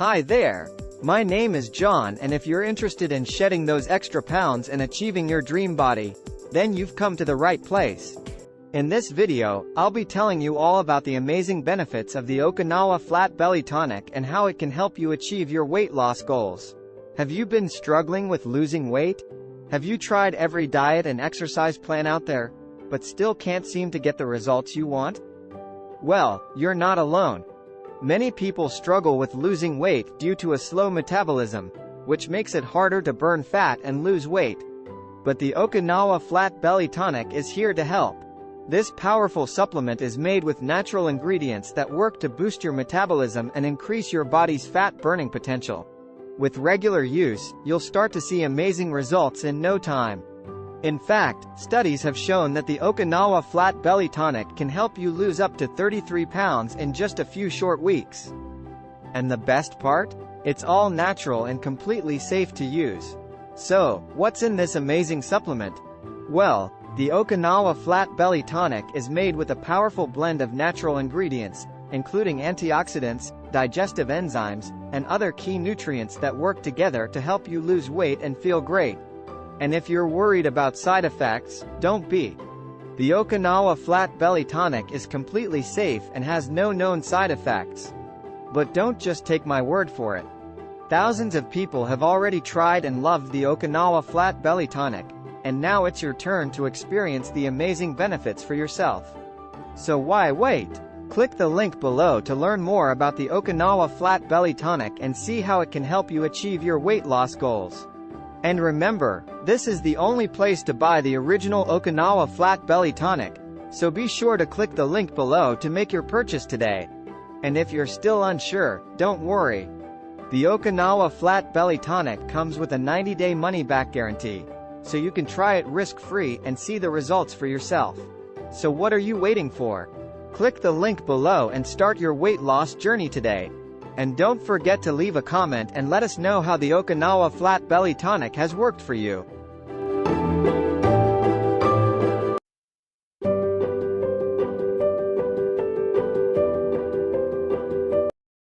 Hi there. My name is John, and if you're interested in shedding those extra pounds and achieving your dream body, then you've come to the right place. In this video, I'll be telling you all about the amazing benefits of the Okinawa Flat Belly Tonic and how it can help you achieve your weight loss goals. Have you been struggling with losing weight? Have you tried every diet and exercise plan out there, but still can't seem to get the results you want? Well, you're not alone. Many people struggle with losing weight due to a slow metabolism, which makes it harder to burn fat and lose weight. But the Okinawa Flat Belly Tonic is here to help. This powerful supplement is made with natural ingredients that work to boost your metabolism and increase your body's fat-burning potential. With regular use, you'll start to see amazing results in no time. In fact, studies have shown that the Okinawa Flat Belly Tonic can help you lose up to 33 pounds in just a few short weeks. And the best part? It's all natural and completely safe to use. So, what's in this amazing supplement? Well, the Okinawa Flat Belly Tonic is made with a powerful blend of natural ingredients, including antioxidants, digestive enzymes, and other key nutrients that work together to help you lose weight and feel great. And if you're worried about side effects, don't be. The Okinawa Flat Belly Tonic is completely safe and has no known side effects. But don't just take my word for it. Thousands of people have already tried and loved the Okinawa Flat Belly Tonic, and now it's your turn to experience the amazing benefits for yourself. So why wait? Click the link below to learn more about the Okinawa Flat Belly Tonic and see how it can help you achieve your weight loss goals. And remember, this is the only place to buy the original Okinawa Flat Belly Tonic, so be sure to click the link below to make your purchase today. And if you're still unsure, don't worry. The Okinawa Flat Belly Tonic comes with a 90-day money-back guarantee, so you can try it risk-free and see the results for yourself. So what are you waiting for? Click the link below and start your weight loss journey today. And don't forget to leave a comment and let us know how the Okinawa Flat Belly Tonic has worked for you.